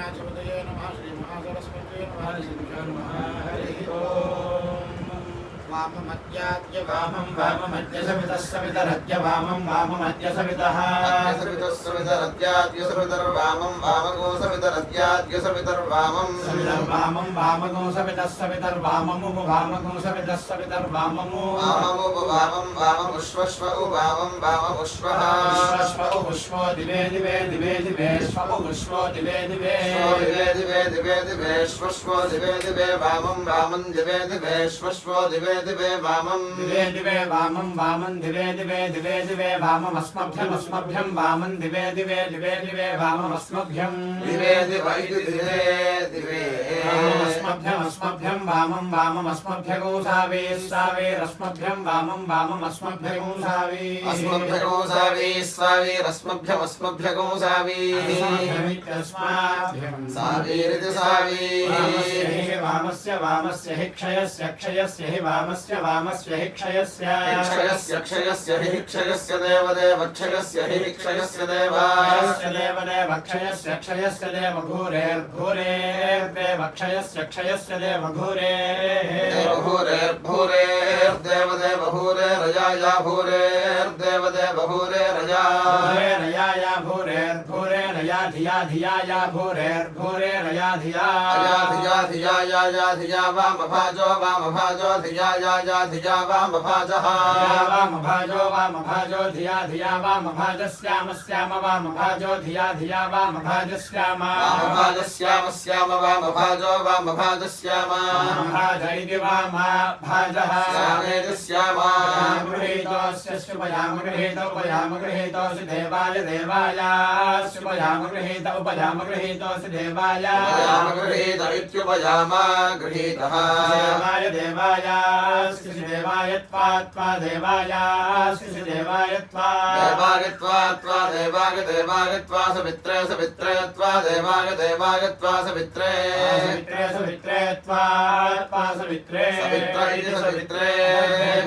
गणाधिपतये नमः श्रीमहासरस्वत्यै नमः श्रीगुरुभ्यो नमः हरिः ओम् वाममद्याद्य वामं वाममद्य सवितः सवितरद्य वामं वाममद्य सवितः सवितः सवितरद्याद्य सवितर्वामं वामगो सवितरद्याद्य सवितर्वामं सवितर्वामं वामगो सवितः सवितर्वामं वामगो सवितः सवितर्वामं वाममुप वामं वाममुष्वश्व वामं वाममुष्वः विश्वश्व विश्वो दिवे दिवे दिवे दिवे श्व विश्वो दिवे दिवे दिवे दिवे दिवे दिवे श्वश्वो दिवे दिवे वामं वामं दिवे दिवे श्वश्वो दिवे दिवे वामं दिवे वामं वामं दिवे दिवे दिवे दिवे वाममस्मभ्यमस्मभ्यं वामं दिवे दिवे दिवे दिवे वाममस्मभ्यं दिवे दिवे दिवे दिवे वाममस्मभ्यमस्मभ्यं वामं वाममस्मभ्यगो सावे सावेरस्मभ्यं वामं वाममस्मभ्यगो सावे अस्मभ्यगो सावे सावेरस्मभ्यमस्मभ्यगो सावे सावेरिति सावे वामस्य वामस्य हि क्षयस्य क्षयस्य हि वामस्य वामस्य हि क्षयस्य क्षयस्य क्षयस्य हि क्षयस्य देवदेव क्षयस्य हि क्षयस्य देवास्य देवदेव क्षयस्य क्षयस्य देव भूरेर्भूरेर्देव क्षयस्य क्षयस्य देव भूरेर्भूरेर्देवदेव भूरेरजाया भूरेर्देवदेव भूरेरजा भूरेरजाया भूरेर्भूरेरजा धिया धियाया भूरेर्भूरेरजा धिया धिया धियाया धिया वामभाजो धिया या धिया वामभाजः वामभाजो धिया धिया वामभाजस्याम स्याम वामभाजो धिया धिया वामभाजस्याम वामभाजस्याम स्याम वामभाजो वामभाजस्याम वामभाज इति वामभाजः स्यामेति स्याम गृहीतोऽस्य शुभयाम गृहीत उपयाम गृहीतोऽसि देवाय देवाय शुभयाम गृहीत उपयाम गृहीतोऽसि देवाय उपयाम गृहीत इत्युपयाम गृहीतः देवाय देवाय देवाय त्वा त्वा देवाय देवाय त्वा देवाय त्वा त्वा देवाय देवाय त्वा सवित्रे सवित्रे त्वा देवाय देवाय त्वा सवित्रे सवित्रे सवित्रे त्वा त्वा सवित्रे सवित्रे इति सवित्रे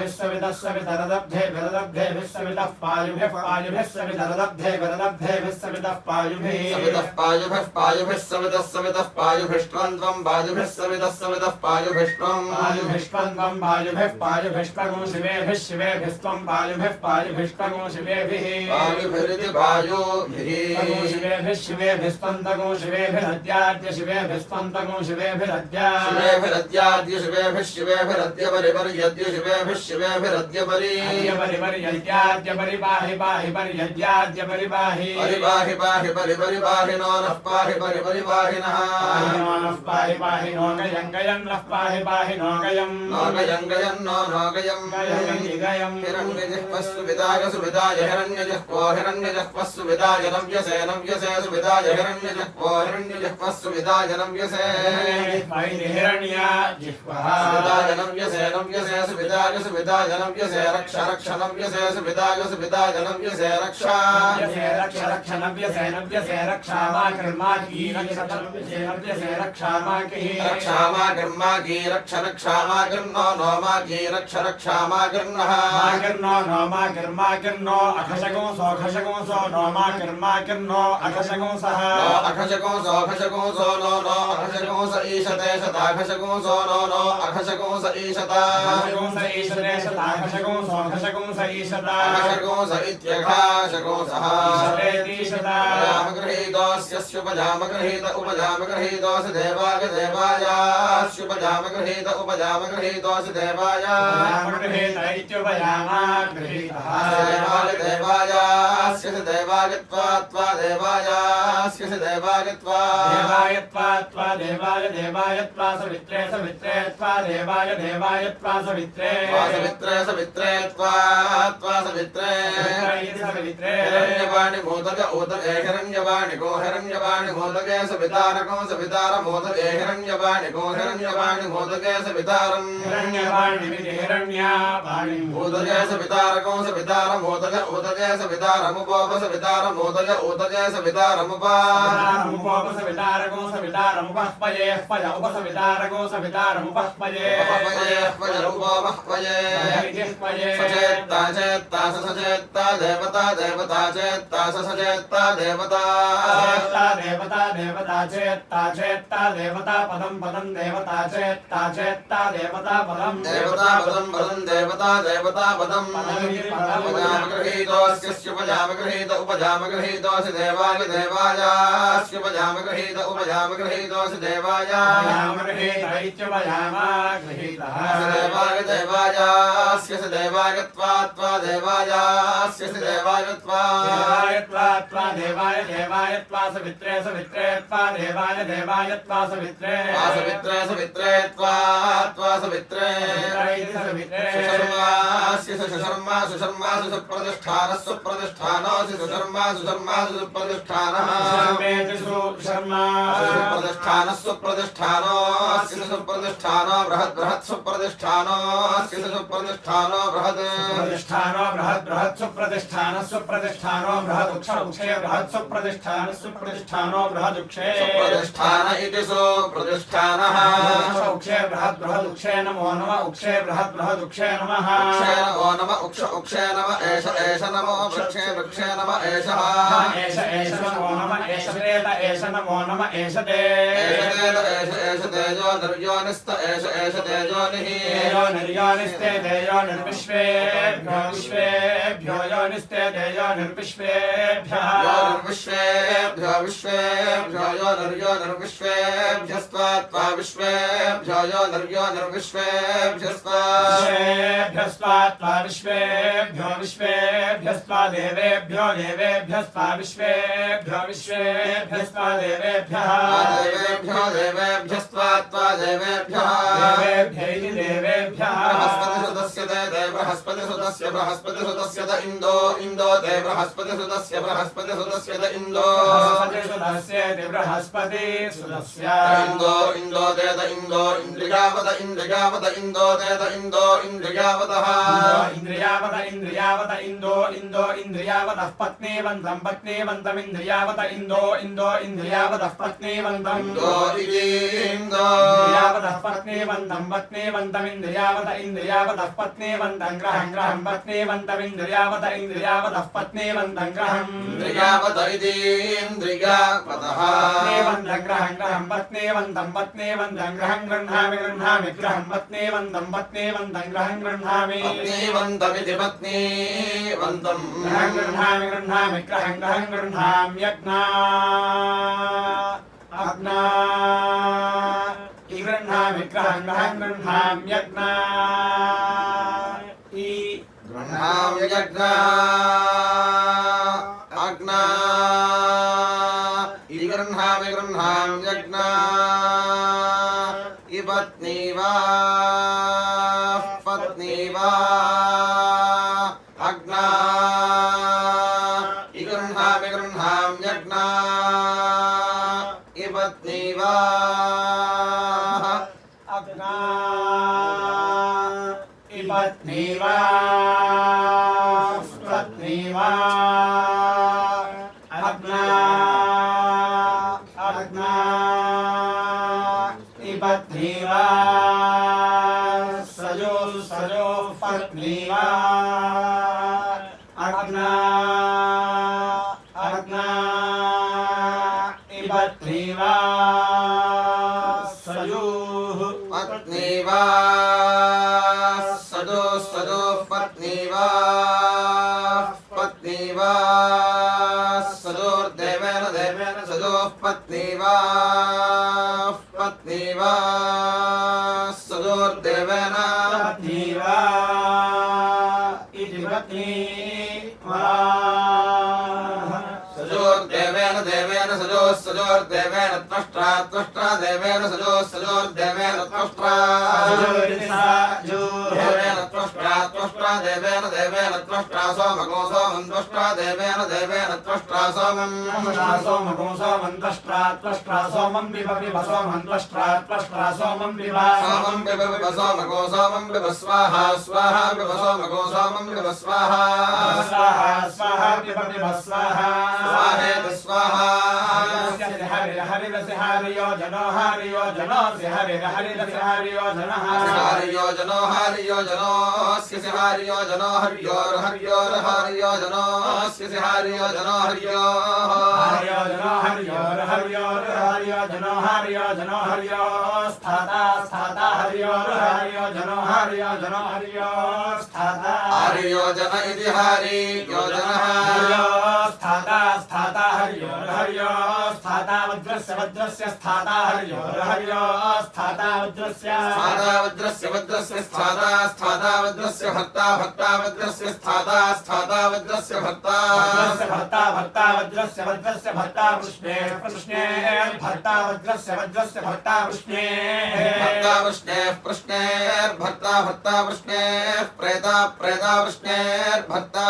विश्वविदः सवितरदब्धे विरदब्धे विश्वविदः पायुभिः पायुभिः सवितरदब्धे विरदब्धे विश्वविदः पायुभिः सवितः पायुभिः पायुभिः सवितः सवितः पायुभिष्टं त्वं पायुभिः सवितः सवितः पायुभिष्टं पायुभिष्टं त्वं पायुभिः पायुभिष्टगो शिवेभिः शिवेभिस्त्वं पायुभिः पायुभिष्टगो शिवेभिः पायुभिरिति पायुभिः शिवेभिः शिवेभिस्त्वन्तगो शिवेभिरद्याद्य शिवेभिस्त्वन्तगो शिवेभिरद्या शिवेभिरद्याद्य शिवेभिः शिवेभिरद्य परिपर्यद्य शिवेभिः शिवेभिरद्य परिपर्यद्याद्य परिपाहि पाहि पर्यद्याद्य परिपाहि परिपाहि पाहि परिपाहि नो नः पाहि परिपाहिनः नः पाहि पाहि नो गयं गयं नः पाहि पाहि नो गयं नो गयं गयं हिरण्यजिह्वस्सु विदाय सुविदाय हिरण्यजिह्वो हिरण्यजिह्वस्सु विदाय नव्यसे नव्यसे सुविदाय हिरण्यजिह्वो हिरण्यजिह्वस्सु विदाय नव्यसे हिरण्यजिह्वः सुविदाय नव्यसे नव्यसे सुविदाय नव्यसे रक्ष रक्ष नव्यसे सुविदाय नव्यसे रक्ष रक्ष रक्ष नव्यसे नव्यसे रक्षा मा कर्मा की रक्ष नव्यसे रक्षा मा की रक्षा मा कर्मा की रक्ष रक्षा मा कर्नो नो मा की रक्ष रक्षा मा कर्णः मा कर्नो नो मा कर्नो अखशगो सो नो मा कर्नो अखशगो सः अखशगो सो नो नो अखशगो स ईशते शताखशगो सो नो अखशगो स ईशता अखशगो स ईशते शताखशगो स ईशता अखशगो स इत्यखशगो सः ईशतेतीशता उपजाम गृहीतोऽस्युपजाम गृहीत उपजाम गृहीतोऽसि देवाय देवायास्युपजाम गृहीत उपजाम गृहीतोऽसि देवाय गृहीत इत्युपजाम गृहीतः देवाय देवायास्य देवाय त्वा त्वा देवायास्य देवाय त्वा त्वा देवाय देवाय त्वा सवित्रे सवित्रे त्वा देवाय देवाय त्वा सवित्रे सवित्रे सवित्रे त्वा त्वा सवित्रे सवित्रे हिरण्यवाणि मोदक उदके हिरण्यवाणि गो हिरण्यवाणि मोदके सवितारको सवितार मोदके हिरण्यवाणि गो हिरण्यवाणि मोदके सवितारं हिरण्यवाणि हिरण्यवाणि मोदके सवितारको सवितार मोदक उदके सवितारमुपोप सवितार मोदक उदके सवितारमुपोप सवितारको सवितारमुपस्पये पय उपसवितारको सवितारमुपस्पये पय उपमस्पये सचेत्ता चेत्ता सचेत्ता देवता देवता चेत्ता सचेत्ता देवता देवता देवता चेत्ता चेत्ता देवता पदं पदं देवता चेत्ता चेत्ता देवता पदं देवता पदं पदं देवता देवता पदं उपजामगृहीतोऽस्य उपजामगृहीत उपजामगृहीतोऽसि देवाय देवायास्य उपजामगृहीत उपजामगृहीतोऽसि देवाय देवाय देवायास्य देवायत्वा देवायास्य देवायत्वा देवाय देवायत्वा सवित्रे सवित्रेत्वा देवाय देवायत्वा सवित्रे सवित्रे सवित्रेत्वा सवित्रे सुशर्मास्य सुशर्मा सुशर्मा सुप्रतिष्ठानः सुप्रतिष्ठानोऽसि सुशर्मा सुशर्मा सुप्रतिष्ठानः सुप्रतिष्ठानः सुप्रतिष्ठानोऽसि सुप्रतिष्ठानो बृहत् बृहत् सुप्रतिष्ठानोऽसि सुप्रतिष्ठानो बृहत् प्रतिष्ठानो बृहत् बृहत् सुप्रतिष्ठानः सुप्रतिष्ठानो बृहत् उक्षे बृहत् सुप्रतिष्ठानः सुप्रतिष्ठानो बृहत् उक्षे सुप्रतिष्ठान इति सुप्रतिष्ठानः उक्षे बृहत् बृहत् उक्षे नमो नमः उक्षे बृहत् बृहत् उक्षे नमः उक्षे नमो नमः उक्षे नमः एष एष नमो वृक्षे वृक्षे नमः एषः एष नमो नमः एष नमो नमः एष ते एष तेजो निर्योनिस्त एष तेजोनिः निर्योनिस्ते तेजो निर्विश्वेभ्यो विश्वेभ्यो योनिस्ते तेजो निर्विश्वेभ्यः विश्वेभ्यो विश्वेभ्यो यो निर्विश्वेभ्यस्त्वा विश्वेभ्यो यो निर्विश्वेभ्यस्त्वा विश्वेभ्यस्त्वा विश्वेभ्यो विश्वेभ्यस्त्वा देवेभ्यो देवेभ्यस्त्वा विश्वेभ्यो विश्वेभ्यस्त्वा देवेभ्यः देवेभ्यो देवेभ्यस्त्वा देवेभ्यः देवेभ्यैः देवेभ्यः बृहस्पतिसुतस्य ते बृहस्पतिसुतस्य बृहस्पतिसुतस्य त इन्दो इन्दो ते बृहस्पतिसुतस्य बृहस्पतिसुतस्य त इन्दो बृहस्पतिसुतस्य ते बृहस्पतिसुतस्य इन्दो इन्दो ते त इन्दो इन्द्रियावत इन्द्रियावत इन्दो ते त इन्दो इन्द्रियावतः इन्द्रियावत इन्द्रियावत इन्दो इन्दो इन्द्रियावतः पत्नीवन्तं पत्नीवन्तम् इन्द्रियावत इन्दो इन्दो इन्द्रियावतः पत्नीवन्तम् इन्दो इन्द्रियावतः पत्नीवन्तं पत्नीवन्तम् इन्द्रियावत इन्द्रियावतः पत्नीवन्तं ग्रहं ग्रहं पत्नीवन्तम् इन्द्रियावत इन्द्रियावतः पत्नीवन्तं ग्रहम् इन्द्रियावत इति इन्द्रियावतः पत्नीवन्तं ग्रहं ग्रहं पत्नीवन्तं पत्नीवन्तं ग्रहं गृह्णामि गृह्णामि ग्रहं पत्नीवन्तं पत्नीवन्तं ग्रहं गृह्णामि पत्नीवन्तमिति पत्नीवन्तं ग्रहं गृह्णामि गृह्णामि ग्रहं ग्रहं गृह्णामि यज्ञा अग्ना गृह्णामि ग्रहं ग्रहं गृह्णामि यज्ञा गृह्णामि यज्ञा अग्ना गृह्णामि गृह्णामि यज्ञा पत्नी वा अग्ना गृह्णामि गृह्णामि यज्ञा पत्नी वा अग्ना पत्नी वा पत्नी वा अग्ना अग्ना पत्नी वा सजो सजो पत्नी वा अग्ना अग्ना पत्नी वा सजो पत्नी वा सजो सजो पत्नी वा सजोर्देवेन देवेन सजो पत्नी वा सजोर्देवेन पत्नी वा इति पत्नी वा सजोर्देवेन देवेन सजो सजोर्देवेन त्वष्ट्रा त्वष्ट्रा देवेन सजो सजोर्देवेन त्वष्ट्रा देवेन त्वष्ट्रा त्वष्ट्रा देवेन देवेन त्वष्ट्रा सोमको सोमं त्वष्ट्रा देवेन देवेन त्वष्ट्रा सोमं सोमको सोमं त्वष्ट्रा त्वष्ट्रा सोमं विभ विभ सोमं त्वष्ट्रा त्वष्ट्रा सोमं विभ सोमको सोमं विभ स्वाहा स्वाहा विभ सोमको सोमं विभ स्वाहा स्वाहा स्वाहा विभ स्वाहा स्वाहेत स्वाहा हरिरसि हरियो जनो जनोऽसि हरिरसि हरियो जनः हरियो जनोऽस्य हरियो जनो हरियो जनोऽस्य हरियो जनो हरियो जनो हरियो स्थाता हरियो जनो हरियो स्थाता हरियो जन इति हरियो जनः स्थाता हरियो स्थाता वज्रस्य स्थाता हरियो स्थाता वज्रस्य स्थाता वज्रस्य भर्ता वज्रस्य स्थाता वज्रस्य भर्ता वज्रस्य भर्ता कृष्णे भर्ता वज्रस्य भर्ता कृष्णे भर्ता वृष्णे प्रेता वृष्णे भर्ता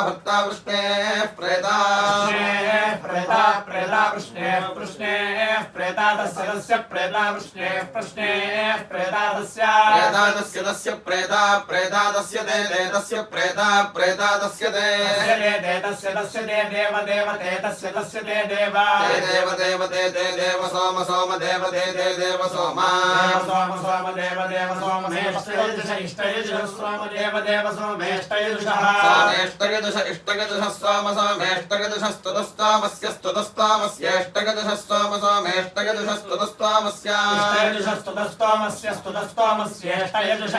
वृष्णे प्रेता कृष्णे प्रेता तस्य प्रेता वृष्णे कृष्णे प्रेता तस्य प्रेता तस्य दे तस्य प्रेता तस्य दे तस्य दे देव तस्य दे देव देव सोम देव देव सोमा सोम देव सोम इष्टयजुषः सोम देव सोमेष्टयजुषः इष्टयजुषः सोम सोमेष्टयजुषस्तुतस्तामस्य स्तुतस्तामस्येष्टयजुषः सोम सोमेष्टयजुषस्तुतस्तामस्य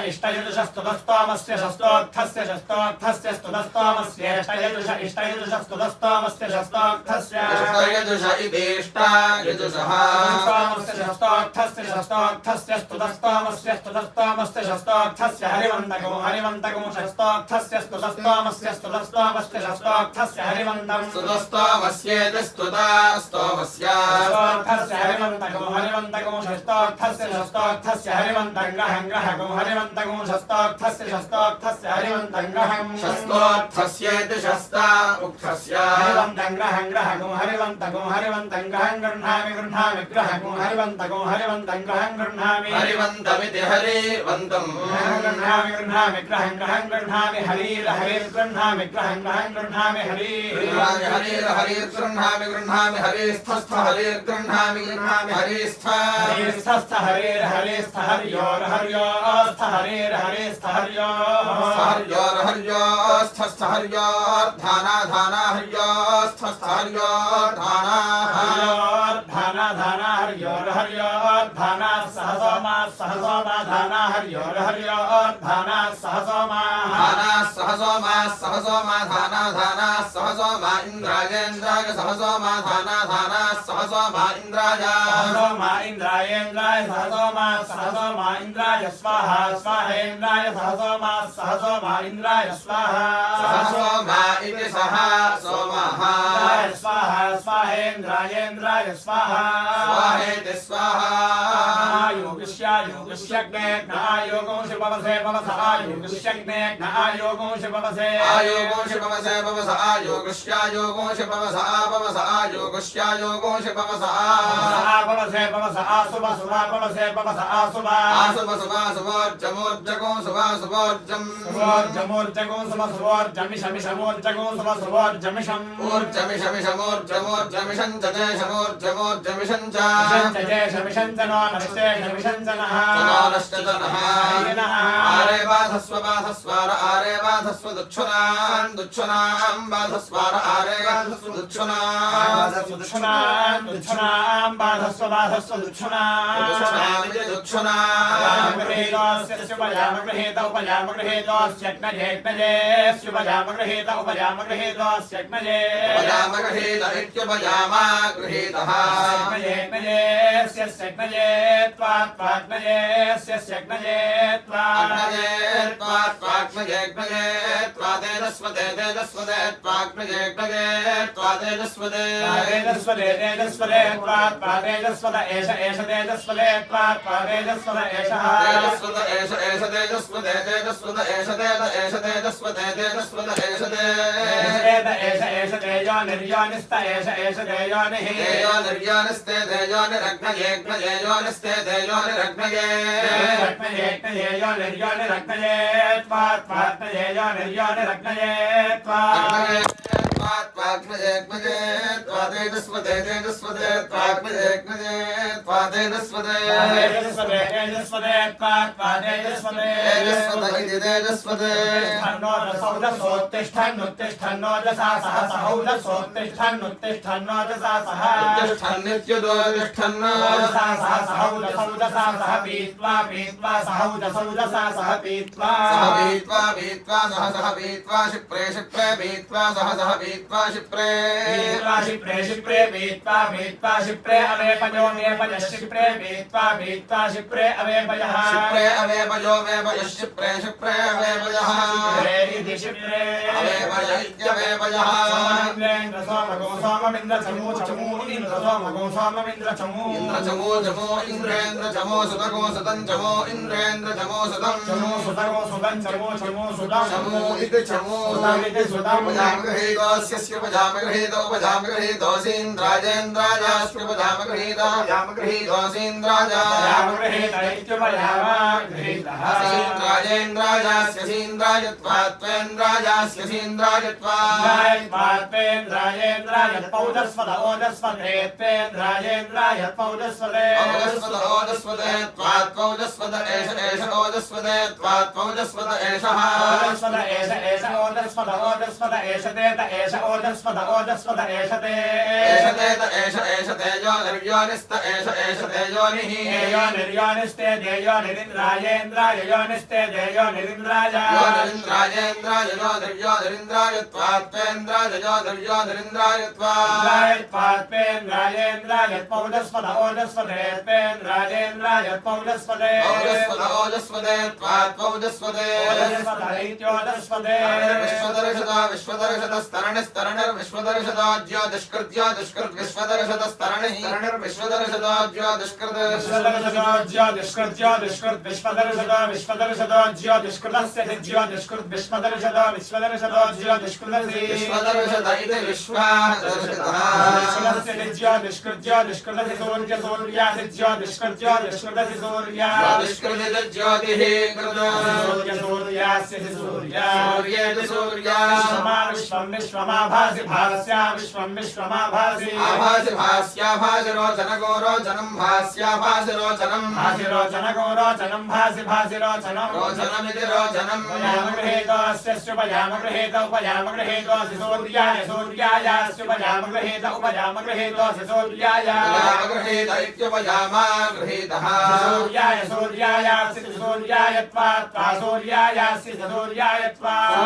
इष्टयजुषः स्तुतस्तामस्य शस्तोक्थस्य स्तुतस्तामस्य इष्टयजुषः स्तुतस्तामस्य शस्तोक्थस्य इष्टयजुष इदेष्टा यजुषः शस्तोक्थस्य स्तुतस्तामस्य शस्तोक्थस्य हरिवन्तकं शस्तोक्थस्य स्तुतस्तामस्य शस्तोक्थस्य हरिवन्तं स्तुतस्तामस्येति स्तुता स्तोमस्य हरिवन्तकं शस्तोक्थस्य हरिवन्तं हरिवन्तकं शस्तोक्थस्य हरिवन्तं शस्तोक्थस्येति शस्ता उक्थस्य हरिवन्तं गृह्णामि हरिवन्तं गृह्णामि हरिवन्तमिति हरिवन्तम् गृह्णामि हरिर्गृह्णामि गृह्णामि हरिर्गृह्णामि हरिस्थस्थ हरिर्गृह्णामि हरिस्थ हरिस्थ हरियोस्थ हरियोस्थस्थ हरियोर्धाना हरियोस्थस्थ हरियोर्धाना हरियोर्धाना सहसोमा धाना हरियोर्धाना सहसोमा धाना सहसोमा इंद्राय सहसोमा धाना सहसोमा इंद्राय सहसोमा इंद्राय स्वाहा इंद्राय सहसोमा इंद्राय स्वाहा सहसोमा इति सह सोमः स्वाहेन्द्राय स्वाहा स्वाहेति स्वाहा योगस्याग्ने योगो शिवसे पवस आयोगस्यग्ने योगो शिवसे आयोगो शिवसे पवस आयोगस्यायोगो शिवस आयोगस्यायोगो शिवस पवस आसुभ सुभा पवसे पवस आसुभा सुभोर्जमोर्जगो सुभोर्जम सुभोर्जमोर्जगो सुभोर्जमिषमिषमोर्जगो सुभोर्जमिषम् ऊर्जमिषमोर्जमोर्जमिषं च जयशमोर्जमोर्जमिषं च जयशमिषं च नो नश्चेशमिषं च नः आरे बाधस्वार आरे बाधस्व दुच्छुनान् बाधस्वार आरे बाधस्व दुच्छुनान् बाधस्व उपयामा गृहीतः त्वाग्मजेग्मजे त्वातेजस्वते तेजस्वते त्वाग्मजेग्मजे त्वातेजस्वते तेजस्वते तेजस्वते त्वातेजस्वते तेजस्वत इति तेजस्वते उत्तिष्ठन्नोजसा सह सहौजसोत्तिष्ठन्नुत्तिष्ठन्नोजसा सह तिष्ठन्नित्युदोतिष्ठन् ओजसा सह सहौजसौजसा सह पीत्वा पीत्वा सहौजसौजसा सह पीत्वा पीत्वा सह पीत्वा शिप्रे शिप्रे पीत्वा सह पीत्वा शिप्रे शिप्रे शिप्रे पीत्वा पीत्वा शिप्रे अवेपयो वेपयः शिप्रे पीत्वा पीत्वा शिप्रे अवेपयः शिप्रे अवेपयो वेपयः शिप्रे शिप्रे अवेपयः इति शिप्रे अवेपय इत्यवेपयः सोमेन्द्र सोमगो सोममिन्द्र चमू चमू इन्द्र सोमगो सोममिन्द्र चमू इन्द्र चमो चमो इन्द्रेन्द्र चमो सुतगो सुतं चमो इन्द्रेन्द्र चमो सुतं चमू सुतगो सुतं चमू चमू सुतं चमो इति चमो सुतमिति सुतं ओजस्वद एष तेत एष ओजस्वद ओजस्वद एष ते एष तेजो निर्योनिस्त एष तेजोनिः यो निर्योनिस्ते देयो निरिन्द्रायेन्द्राय योनिस्ते देयो निरिन्द्राय यो निरिन्द्रायेन्द्राय यो निर्यो निरिन्द्राय त्वात्वेन्द्राय यो निर्यो निरिन्द्राय त्वात्वेन्द्रायेन्द्राय पौजस्वद ओजस्वदेन्द्रायेन्द्राय पौजस्वदे ओजस्वदे त्वात्पौजस्वदे ओजस्वद इत्योजस्वदे विश्वदर्शतस्तरणिस्तरणिर् विश्वदर्शताज्यो दुष्कृत्यो दुष्कृत् विश्वदर्शतस्तरणिः विश्वदर्शताज्यो दुष्कृत् विश्वदर्शतोज्यो दुष्कृत्यो दुष्कृत् विश्वदर्शतो दुष्कृतस्य ज्यो दुष्कृत् विश्वदर्शतोज्यो दुष्कृतस्य विश्वदर्शत इति विश्वदर्शतः विश्वदस्य ज्यो दुष्कृत्यो दुष्कृतस्य सूर्यादिज्यो दुष्कृत्यो दुष्कृतस्य सूर्या दुष्कृतिः ज्योतिः कृत सूर्यास्य सूर्या सूर्या विश्वं विश्वमाभासि भास्या विश्वं विश्वमाभासि आभासि भास्या भासि रोचनको रोचनं भास्या भासि रोचनं भासि रोचनको रोचनं भासि भासि रोचनं रोचनमिति रोचनं उपयामगृहेतोऽसि सूर्याय सूर्यायास्युपयामगृहेत उपयामगृहेतोऽसि सूर्याय गृहीत इत्युपयामा गृहीतः सूर्यायास्ति सूर्यायत्वात् सूर्यायास्ति सूर्यायत्वात्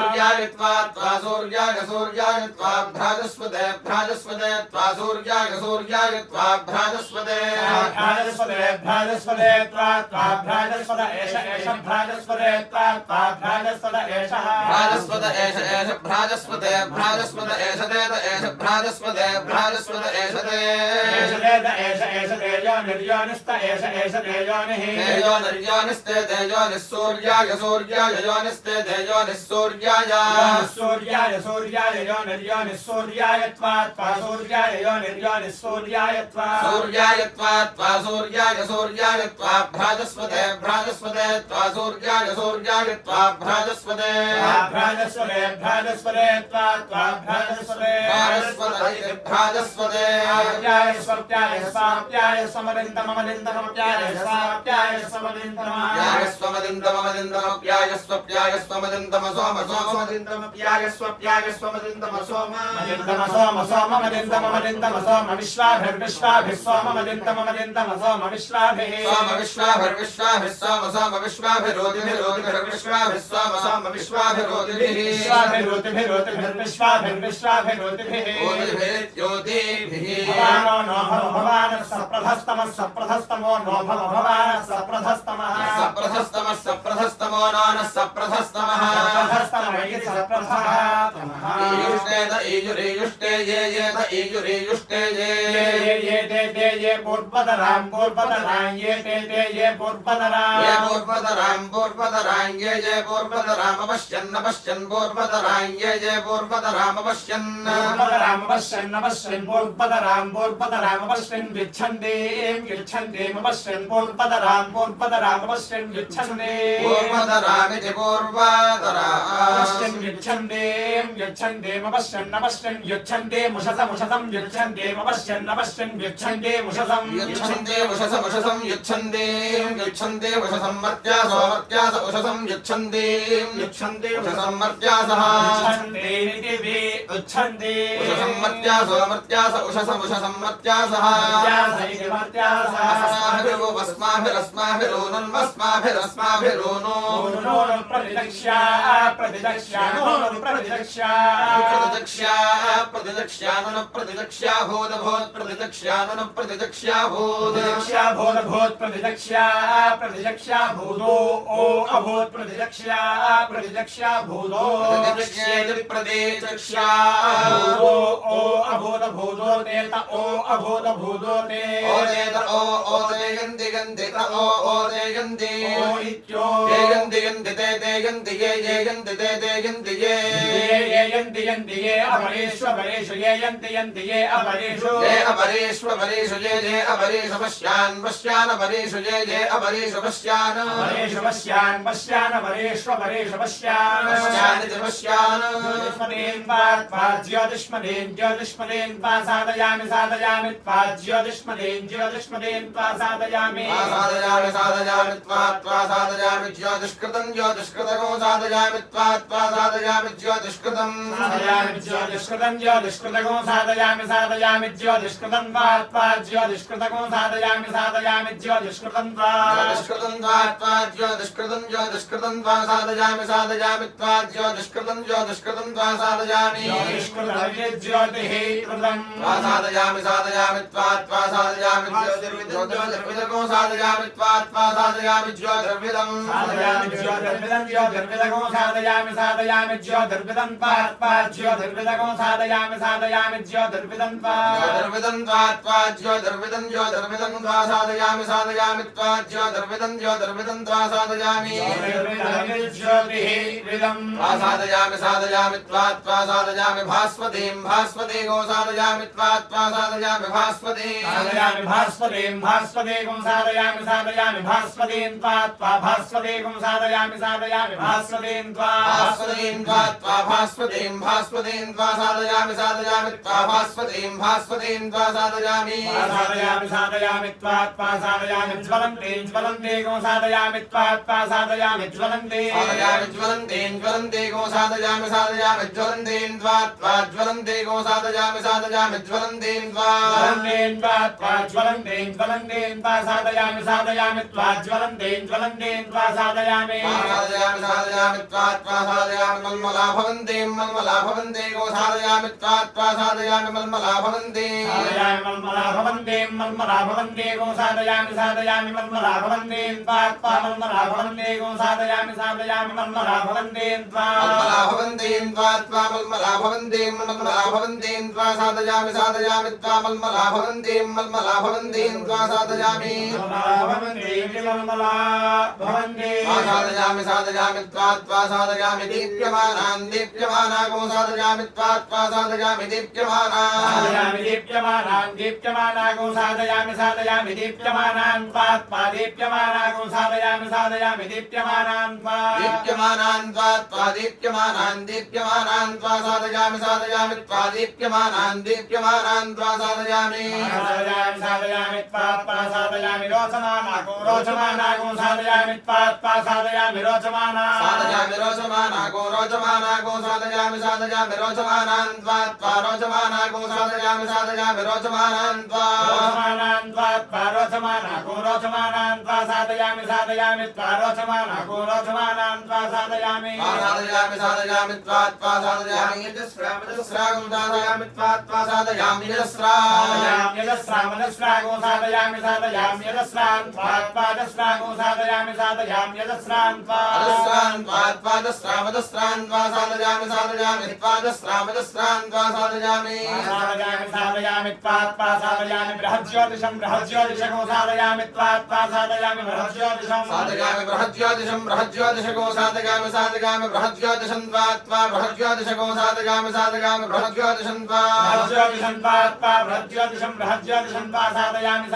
भ्राजस्वदे त्वा सूर्याय भ्राजस्वदे त्वा भ्राजस्वद एष भ्राजस्वदे त्वा भ्राजस्वद एषः भ्राजस्वद एष भ्राजस्वदे एष देत एष भ्राजस्वदे एष तेजो निर्योनिस्त एष तेजोनिः तेजो निर्योनिस्ते तेजोनिः सूर्याय योनिस्ते तेजोनिः सूर्याय यो निर्योनिः सूर्याय त्वा सूर्याय यो निर्योनिः सूर्याय त्वा भ्राजस्वदे त्वा सूर्याय त्वा भ्राजस्वदे त्वा भ्राजस्वदे भ्राजस्वदे स्वाप्याय समदिन्तमदिन्तमप्याय स्वाप्याय समदिन्तमदिन्तमप्याय स्वप्याय स्वमदिन्तम सोम सोमदिन्तमप्याय स्वप्याय स्वमदिन्तम सोम मदिन्तम सोम विश्वाभिर्विश्वाभिः सोममदिन्तम सोम विश्वाभिः सोम विश्वाभिरोतिभिर्विश्वाभिः सोम विश्वाभिरोतिभिः विश्वाभिर्विश्वाभिरोतिभिः भवानो नो भवानः सप्रथस्तमो नो भवानः सप्रथस्तमः सप्रथस्तमो नः सप्रथस्तमः ईयुष्टे ये पूर्वतरां ये पूर्वतरां ये पूर्वतरामपश्यन् पूर्वतरां ये पूर्वतरामपश्यन् पूर्वतरामपश्यन् गच्छन्तीमपश्यन् पूर्वतरामपश्यन् गच्छन्ति पूर्वतरामिति पूर्वतरामपश्यन् यच्छन्ते मपश्यन्नपश्यन् यच्छन्ते मुषसमुषसं यच्छन्ते मपश्यन्नपश्यन् यच्छन्ते मुषसं यच्छन्ते उषसमुषसं यच्छन्ते यच्छन्ते उषसं मर्त्यासो मर्त्यास उषसं यच्छन्ते यच्छन्ते उषसं मर्त्यासः यच्छन्ते नितिवे उच्छन्ते उषसं मर्त्यासो मर्त्यास उषसं मर्त्यासः अस्माभिरस्माभिरोनुन्वस्माभिरस्माभिरोनो प्रतिदक्ष्या प्रतिदक्ष्यानुन प्रतिदक्ष्या भूत भूत प्रतिदक्ष्यानुन प्रतिदक्ष्या भूत प्रतिदक्ष्या भूतो ओ अभूत प्रतिदक्ष्या भूतो प्रतिदक्ष्येति प्रतिदक्ष्या ओ अभूत भूतो तेत ओ अभूत भूतो ते ओ तेत ओ तेयन्ति गन्ति त ओ तेयन्ति ओ इत्यो तेयन्ति गन्ति ते तेयन्ति ये यन्ति ते तेयन्ति ये यन्ति ये अपरेषु ये यन्ति ये अपरेषु ये अपरेष्वपरेषु ये अपरेषु पश्यान् अपरेषु ये अपरेषु पश्यान् पश्यान्परेष्वपरेषु पश्यानिति पश्यान् ज्योतिष्मदेन् साधयामि ज्योतिष्मदेन् साधयामि साधयामि ज्योतिष्कृतं ज्योतिष्कृतको साधयामि साधयामि ज्योतिष्कृतं ज्योतिष्कृतको साधयामि ज्योतिष्कृतं ज्योतिष्कृतको साधयामि ज्योतिष्कृतं ज्योतिष्कृतं ज्योतिष्कृतं साधयामि ज्योतिष्कृतं साधयामि ज्योतिः साधयामि ज्योतिर्विदको साधयामि ज्योतिर्विदं ज्योतिर्विदको साधयामि ज्योतिर्विदं ज्योतिर्विदको साधयामि ज्योतिर्विदं ज्योतिर्विदं ज्योतिर्विदं साधयामि ज्योतिर्विदं साधयामि ज्योतिर्विदं साधयामि भास्वतीं भास्वतीको साधयामि भास्वतीं भास्वतीं साधयामि भास्वतीं भास्वतीं साधयामि भास्वतीं भास्वतीं भास्वतीं साधयामि भास्वतीं साधयामि ज्वलन्ते को साधयामि ज्वलन्ते ज्वलन्ते को साधयामि ज्वलन्ते को साधयामि ज्वलन्ते ज्वलन्ते साधयामि ज्वलन्ते साधयामि मल्मला भवन्ते को साधयामि मल्मला भवन्ते मल्मला भवन्ते को साधयामि मल्मला भवन्ते को साधयामि मल्मला भवन्ते मल्मला भवन्ते साधयामि मल्मला भवन्ते साधयामि साधयामि दीप्यमानान् को साधयामि दीप्यमाना को साधयामि दीप्यमानान् को साधयामि दीप्यमानान् साधयामि साधयामि रोचमाना को साधयामि रोचमाना को साधयामि रोचमानान् रोचमाना को साधयामि रोचमानान् रोचमाना को रोचमानान् साधयामि रोचमाना को रोचमानान् साधयामि यजस्रागं साधयामि यजस्रागो साधयामि यजस्रान् पादस्रागो साधयामि यजस्रान् पादस्रान् साधयामि साधयामि बृहज्योतिषं बृहज्योतिषको साधयामि बृहज्योतिषं बृहज्योतिषको साधयामि बृहज्योतिषं बृहज्योतिषको साधयामि बृहज्योतिषं बृहज्योतिषं बृहज्योतिषं साधयामि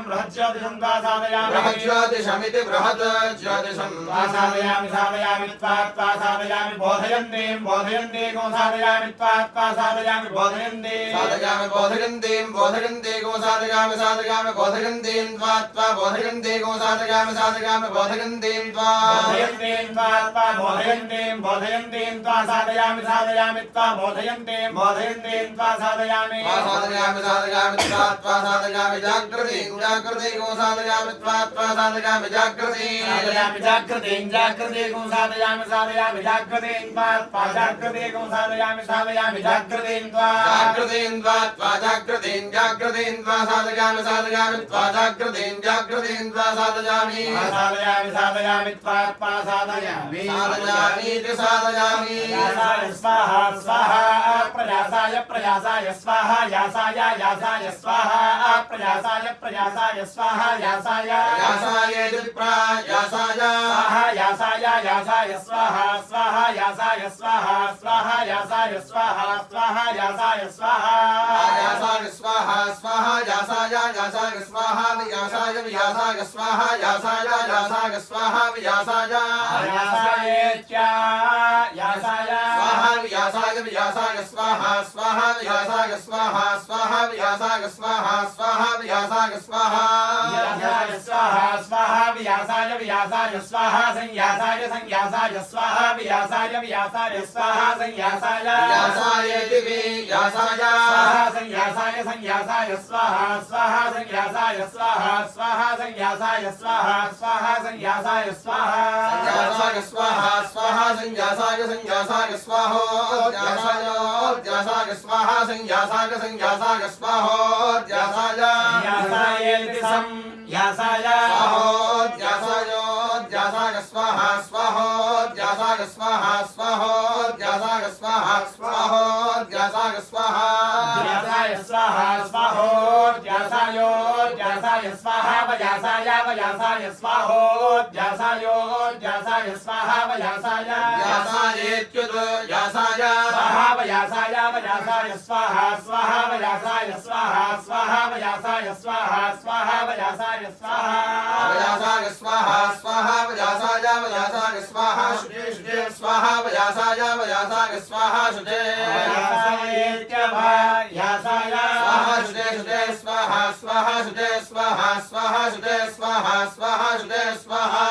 बृहज्योतिषं त्वा साधयामि बृहज्योतिषमिति बृहत् ज्योतिषम् त्वा साधयामि साधयामि त्वा साधयामि बोधयन्तीं बोधयन्तीं साधयामि त्वा साधयामि बोधयन्तीं साधयामि बोधयन्तीं बोधयन्तीं साधयामि साधयामि बोधयन्तीं त्वा बोधयन्तीं साधयामि साधयामि बोधयन्तीं त्वा बोधयन्तीं त्वा बोधयन्तीं बोधयन्तीं त्वा साधयामि साधयामि त्वा बोधयन्तीं बोधयन्तीं त्वा साधयामि साधयामि साधयामि त्वा साधयामि जागृतिं जागृतिं साधयामि त्वा साधयामि जागृतिं साधयामि जागृतिं जागृतिं साधयामि साधयामि जागृतिं त्वा जागृतिं साधयामि साधयामि जागृतिं त्वा जागृतिं त्वा जागृतिं जागृतिं त्वा साधयामि साधयामि त्वा जागृतिं जागृतिं त्वा साधयामि साधयामि साधयामि त्वा साधयामि साधयामीति साधयामि यासाय स्वाहा स्वाहा प्रयासाय प्रयासाय स्वाहा यासाय यासाय स्वाहा प्रयासाय प्रयासाय स्वाहा यासाय यासायेति प्रयासाय स्वाहा यासाय यासाय स्वाहा स्वाहा यासाय स्वाहा स्वाहा यासाय स्वाहा स्वाहा यासाय स्वाहा यासाय स्वाहा स्वाहा यासाय यासाय स्वाहा यासाय यासाय स्वाहा यासाय यासाय स्वाहा यासाय यासायेत्या यासाय स्वाहा यासाय यासाय स्वाहा स्वाहा यासाय स्वाहा स्वाहा यासाय स्वाहा स्वाहा यासाय स्वाहा यासाय स्वाहा स्वाहा व्यासाय व्यासाय स्वाहा संयासाय संयासाय स्वाहा व्यासाय व्यासाय स्वाहा संयासाय यासायेति यासाय स्वाहा संयासाय संयासाय स्वाहा स्वाहा संयासाय स्वाहा स्वाहा संयासाय स्वाहा स्वाहा संयासाय स्वाहा यासाय स्वाहा स्वाहा संयासाय संयासाय स्वाहो यासाय यासाय स्वाहा संयासाय संयासाय स्वाहो यासाय यासायेति सं यासाय स्वाहो यासाय यासाय स्वाहा स्वाहो यासाय स्वाहा स्वाहो यासाय स्वाहा स्वाहो यासाय स्वाहा यासाय स्वाहा स्वाहो यासायो यासाय स्वाहा वयासाय वयासाय स्वाहो यासायो यासाय स्वाहा वयासाय यासायेत्युत यासाय स्वाहा वयासाय वयासाय स्वाहा स्वाहा वयासाय स्वाहा स्वाहा वयासाय स्वाहा स्वाहा वयासाय स्वाहा वयासाय स्वाहा स्वाहा वयासाय वयासाय स्वाहा शुचे शुचे स्वाहा वयासाय वयासाय स्वाहा शुचे यासायेत्यभा यासाय स्वाहा शुचे शुचे स्वाहा स्वाहा शुचे स्वाहा स्वाहा शुचे स्वाहा स्वाहा शुचे स्वाहा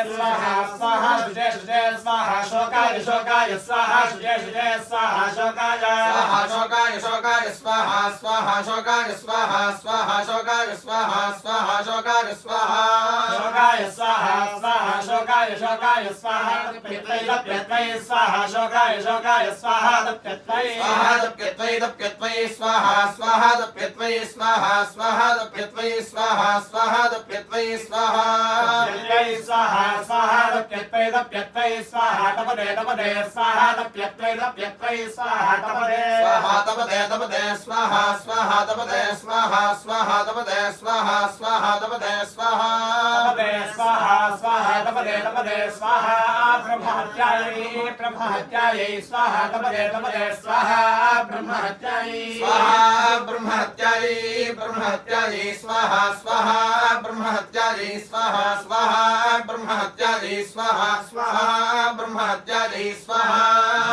स्वाहा स्वाहा शुचे शुचे स्वाहा शोकाय शोकाय स्वाहा शुचे शुचे स्वाहा शोकाय स्वाहा शोकाय शोकाय स्वाहा स्वाहा शोकाय स्वाहा स्वाहा शोकाय स्वाहा स्वाहा शोकाय स्वाहा शोकाय स्वाहा स्वाहा शोकाय शोकाय स्वाहा तप्यत्वै तप्यत्वै स्वाहा शोकाय शोकाय स्वाहा तप्यत्वै स्वाहा तप्यत्वै तप्यत्वै स्वाहा स्वाहा तप्यत्वै स्वाहा स्वाहा तप्यत्वै स्वाहा स्वाहा तप्यत्वै स्वाहा तप्यत्वै स्वाहा स्वाहा तप्यत्वै तप्यत्वै स्वाहा तपदे तपदे स्वाहा तप्यत्वै तप्यत्वै स्वाहा तपदे स्वाहा तपदे तपदे स्वाहा स्वाहा तपदे स्वाहा स्वाहा तपदे स्वाहा स्वाहा तपदे स्वाहा तपदे स्वाहा स्वाहा तपदे तपदे स्वाहा ब्रह्महत्यायै ब्रह्महत्यायै स्वाहा तपदे तपदे स्वाहा ब्रह्महत्यायै स्वाहा ब्रह्महत्यायै ब्रह्महत्यायै स्वाहा स्वाहा ब्रह्महत्यायै स्वाहा स्वाहा ब्रह्महत्यायै स्वाहा स्वाहा ब्रह्महत्यायै स्वाहा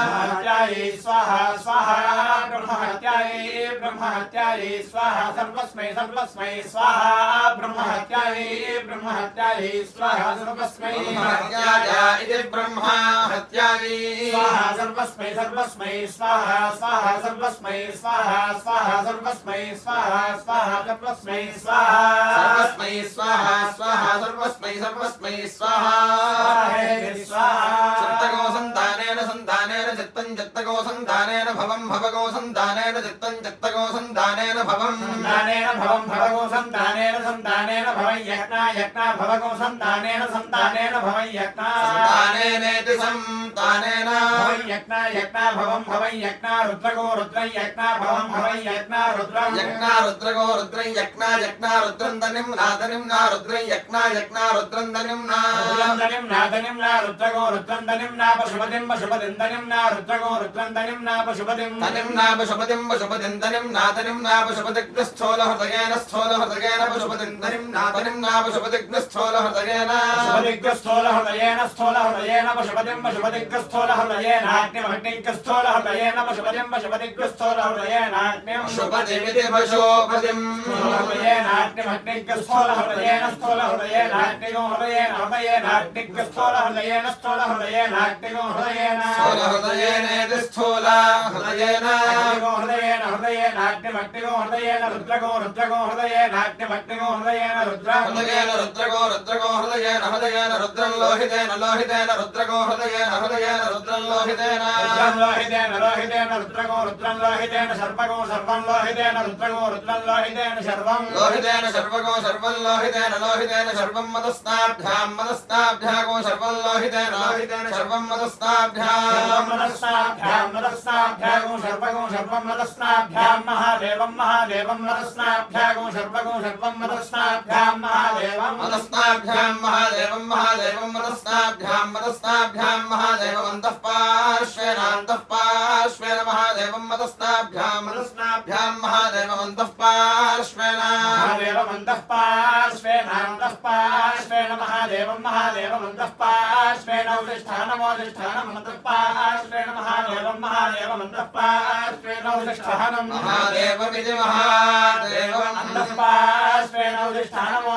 ब्रह्महत्यायै स्वाहा स्वाहा ब्रह्महत्यायै ब्रह्महत्यायै स्वाहा सर्वस्मै सर्वस्मै स्वाहा ब्रह्महत्यायै ब्रह्महत्यायै स्वाहा सर्वस्मै ब्रह्महत्याय इति ब्रह्मा हत्यायै स्वाहा सर्वस्मै सर्वस्मै स्वाहा स्वाहा सर्वस्मै स्वाहा स्वाहा सर्वस्मै स्वाहा स्वाहा सर्वस्मै स्वाहा सर्वस्मै स्वाहा स्वाहा सर्वस्मै सर्वस्मै स्वाहा स्वाहा चित्तको सन्तानेन सन्तानेन चित्तं चित्तको सन्तानेन भवं भवको सन्तानेन चित्तं चित्तको सन्तानेन भवं सन्तानेन भवं भवको सन्तानेन सन्तानेन भवं यज्ञा यज्ञा भवको सन्तानेन सन्तानेन भवं यज्ञा सन्तानेनेति सन्तानेन भवं यज्ञा यज्ञा भवं यज्ञा रुद्रको रुद्रं यज्ञा भवं भवं यज्ञा रुद्रं यज्ञा रुद्रको रुद्रं यज्ञा यज्ञा रुद्रं दनिं नादनिं रुद्रं यज्ञा यज्ञा रुद्रं दनिं रुद्रं नादनिं ना रुद्रको रुद्रं दनिं ना पशुपतिं पशुपतिं दनिं ना रुद्रको रुद्रं दनिं ना पशुपतिं तनिं ना पशुपतिं पशुपतिं दनिं नादनिं ना पशुपतिग्रस्थोल स्थूलहृदयेन स्थूलहृदयेन पशुपतिं तनिम्ना पशुपतिग्नस्थूलहृदयेन पशुपतिग्नस्थूलहृदयेन स्थूलहृदयेन पशुपतिं पशुपतिग्नस्थूलहृदयेन अग्निमग्निग्नस्थूलहृदयेन पशुपतिं पशुपतिग्नस्थूलहृदयेन पशुपतिमिति पशुपतिं स्थूलहृदयेन अग्निमग्निग्नस्थूलहृदयेन स्थूलहृदयेन अग्निगोहृदयेन हृदयेन अग्निग्नस्थूलहृदयेन स्थूलहृदयेन अग्निगोहृदयेन स्थूलहृदयेनेति स्थूलहृदयेन हृदयेन हृदयेन अग्निमग्निगोहृदयेन रुद्रगोहृदयेन अग्निमग्निगोहृदयेन रुद्रहृदयेन रुद्रगोहृदयेन हृदयेन रुद्रं लोहितेन रुद्रगोहृदयेन रुद्रं लोहितेन रुद्रं लोहितेन सर्वगो सर्वं लोहितेन रुद्रं लोहितेन सर्वं सर्वगो सर्वं लोहितेन सर्वं मदस्नाभ्यागो सर्वं लोहितेन सर्वं मदस्नाभ्यागो सर्वगो सर्वं मदस्नाभ्यां महादेवं मदस्नाभ्यागो सर्वगो सर्वं मदस्नाभ्यां महादेवं मदस्नाभ्यां महादेवं मदस्नाभ्यां महादेवं अन्तः पार्श्वेन महादेवं मदस्नाभ्यां महादेवं अन्तः पार्श्वेन महादेवं अन्तः पार्श्वेन महादेवं अन्तः पार्श्वेन अधिष्ठानम् अन्तः पार्श्वेन महादेवं अन्तः पार्श्वेन अधिष्ठानम् महादेवमिति महादेवम् अन्तः पार्श्वेन अधिष्ठानम्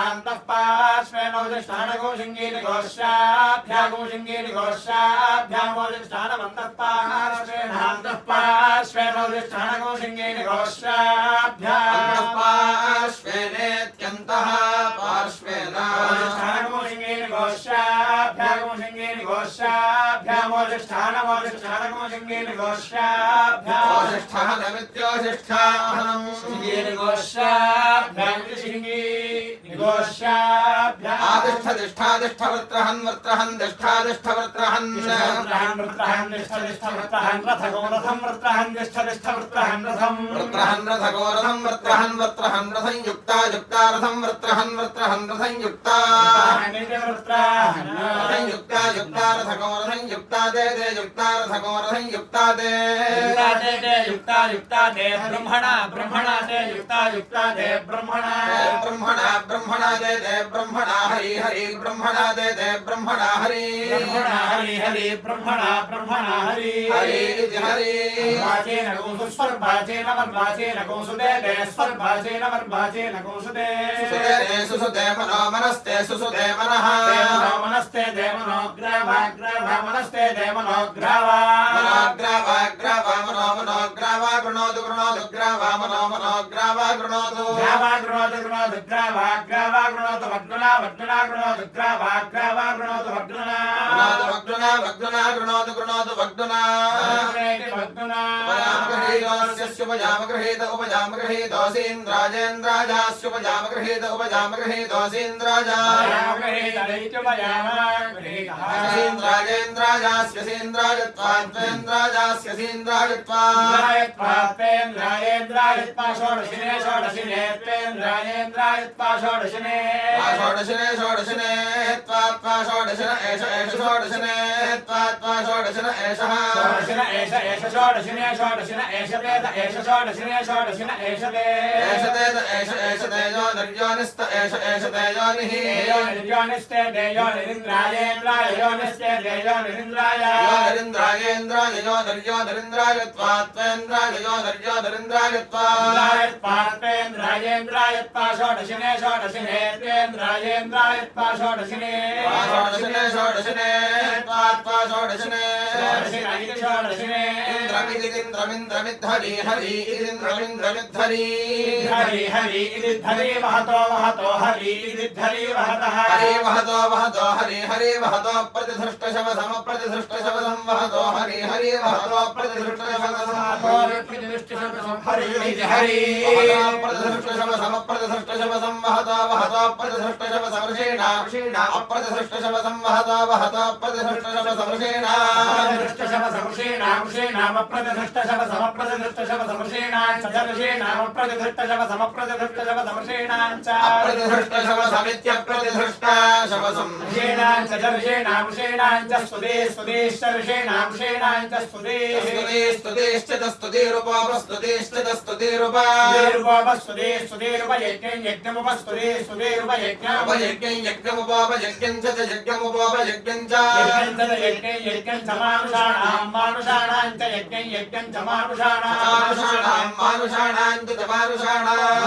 अन्तः पार्श्वेन अधिष्ठानगो शृङ्गेरि घोषाभ्यागो शृङ्गेरि घोषाभ्याम् अधिष्ठानम् अन्तः पार्श्वेन अधिष्ठानगो शृङ्गेरि घोषाभ्याम् पार्श्वेनेत्यन्तः पार्श्वेन अधिष्ठानगो शृङ्गेरि घोषाभ्यागो शृङ्गेरि घोषाभ्यामोधिष्ठानगो शृङ्गेरि घोषाभ्याम् अधिष्ठानमित्योधिष्ठानम् शृङ्गेरि घोषाभ्यामिति शृङ्गेरि घोषाभ्याम् आदिष्ठदिष्ठादिष्ठवृत्रहन् दिष्ठादिष्ठवृत्रहन् रथगो रथं वृत्रहन् दिष्ठदिष्ठवृत्रहन् रथम् रथगो रथं वृत्रहन् रथं युक्ता रथं वृत्रहन् रथं युक्ता रथगो रथं युक्ता दे रथगो रथं युक्ता दे युक्ता दे ब्रह्मणा दे युक्ता दे ब्रह्मणा दे ब्रह्मणा हरि ब्रह्मणा दे ब्रह्मणा हरि ब्रह्मणा हरि वाचेन गोसु स्वर्भाचेन वर्भाचेन गोसु दे स्वर्भाचेन वर्भाचेन गोसु दे सुसुदे मनो मनस्ते सुसुदे मनः मनस्ते दे मनो ग्रावा मनस्ते दे मनो ग्रावा मनो ग्रावा गृणोतु ग्रावा मनो ग्रावा गृणोतु ग्रावा गृणोतु ग्रावा गृणोतु वग्ना गृणोतु ग्रावा गृणोतु वग्ना गृणोतु वग्ना इंद्रमिद्धरि हरि इंद्रमिद्धरि हरि इदिद्धरि वहतो हरि इदिद्धरि वहतः हरि वहतो प्रतिधृष्टशव समप्रतिधृष्टशव वहतो हरि वहतो प्रतिधृष्टशव हरि प्रतिधृष्टशव समप्रतिधृष्टशव वहतो प्रतिधृष्टशव समर्षेणा अप्रतिधृष्टशव वहतो प्रतिधृष्टशव समर्षेणा प्रतिधृष्टशव समप्रतिधृष्टशव समर्षेणा चतुर्षेणाम प्रतिधृष्टशव समप्रतिधृष्टशव समर्षेणा ऋषीणाञ्च अप्रतिधृष्टशवसमित्यप्रतिधृष्टा शवसम् ऋषीणाञ्च ऋषीणाञ्च स्तुतिश्च ऋषीणाञ्च स्तुतिश्च स्तुतिरूपोपस्तुतिश्च स्तुतिरूप यज्ञमुपयज्ञम् च यज्ञमुपयज्ञम् च मानुषाणाम् च यज्ञम् च मानुषाणाम् च मानुषाणाम्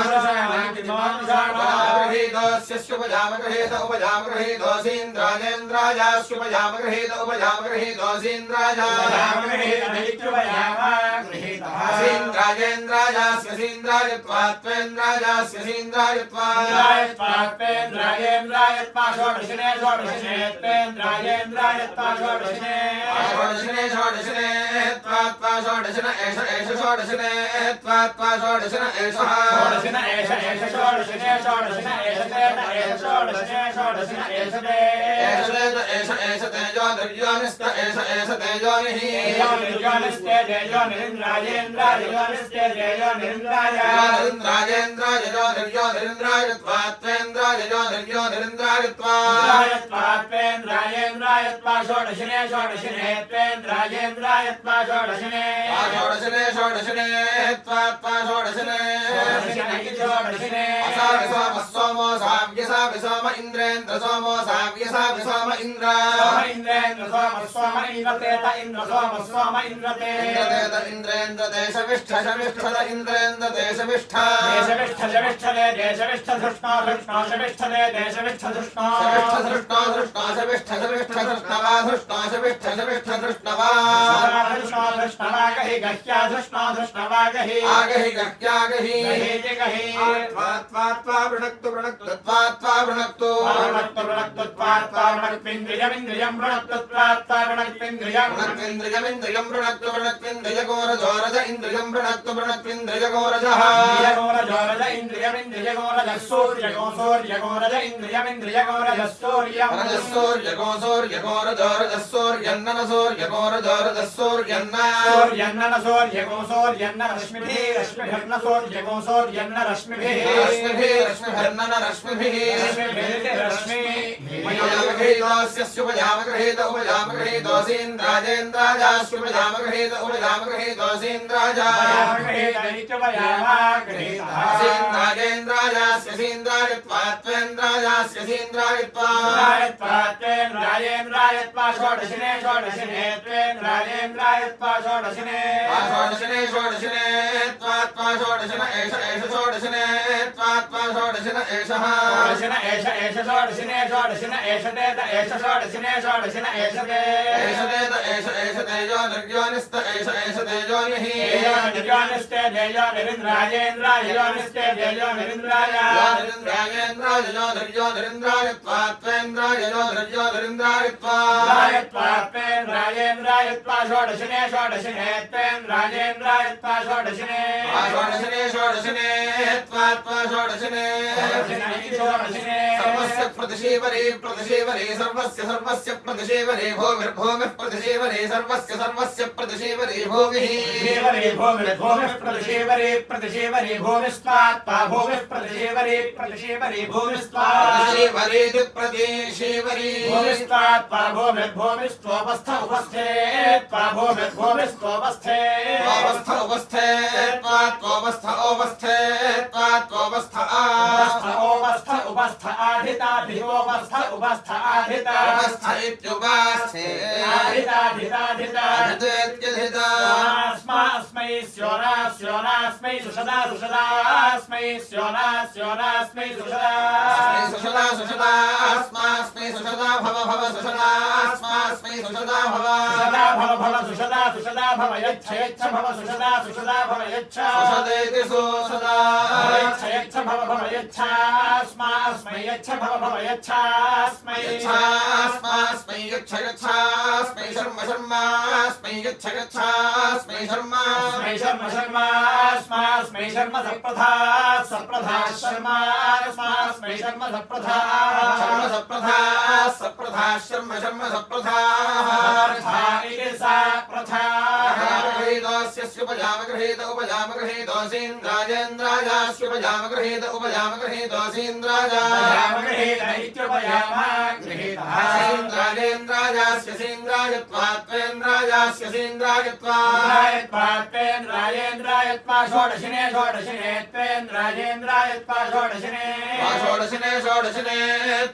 इंद्रेन्द्र सोमो साव्यसा विसोम इंद्र इंद्रेन्द्र सोम इंद्रतेत इंद्र सोम इंद्रतेत इंद्रेन्द्र देशविष्ठ शविष्ठद इंद्रेन्द्र देशविष्ठ देशविष्ठ धृष्णो शविष्ठदे देशविष्ठ धृष्णो धृष्णवा गहि गह्या धृष्णवा गहि आगहि गह्या गहि वृणक्तु वृणक्त्विन्द्रियमिन्द्रियं वृणक्त्विन्द्रियं वृणक्त्विन्द्रियगोरजोरज इन्द्रियं वृणक्त्विन्द्रियगोरजः सूर्यगोरज इन्द्रियमिन्द्रियगोरजसूर्यं सूर्यन्न रश्मिभिर्न प्रतिशीवरे सर्वस्य प्रतिशीवरे भूमिर्भूमिः प्रतिशीवरे सर्वस्य प्रतिशीवरे भूमिः प्रतिशीवरे भूमिस्त्वात्मा भूमिः प्रतिशीवरे प्रतिशीवरेति प्रतिशीवरे भूमिस्त्वात्मा भूमिस्त्वोपस्थ उपस्थे भूमिस्त्वोपस्थे उपस्थ आधिता उपस्थ अस्मै स्योनास्मै सुषदास्मै सुषदा भव सुषदा भव यच्छ भव सुषदा भव यच्छ सुषदेति सुषदा यच्छ भव यच्छास्मै यच्छ भव यच्छास्मै यच्छास्मै यच्छास्मै शर्म शर्मा शर्मास्मै गच्छ गच्छास्मै शर्मा स्मै शर्म स्मै शर्म सप्रधा सप्रधा शर्मा स्मै शर्म सप्रधा सप्रधा शर्म सप्रधा इति सा प्रथा उपजाम गृहीत उपजाम गृहीतोऽसीन्द्राजेन्द्राजास्य सेन्द्रायत्वात्वेन्द्राजास्य सेन्द्रायत्वा षोडशिने त्वेन्द्राजेन्द्रायत्वा षोडशिने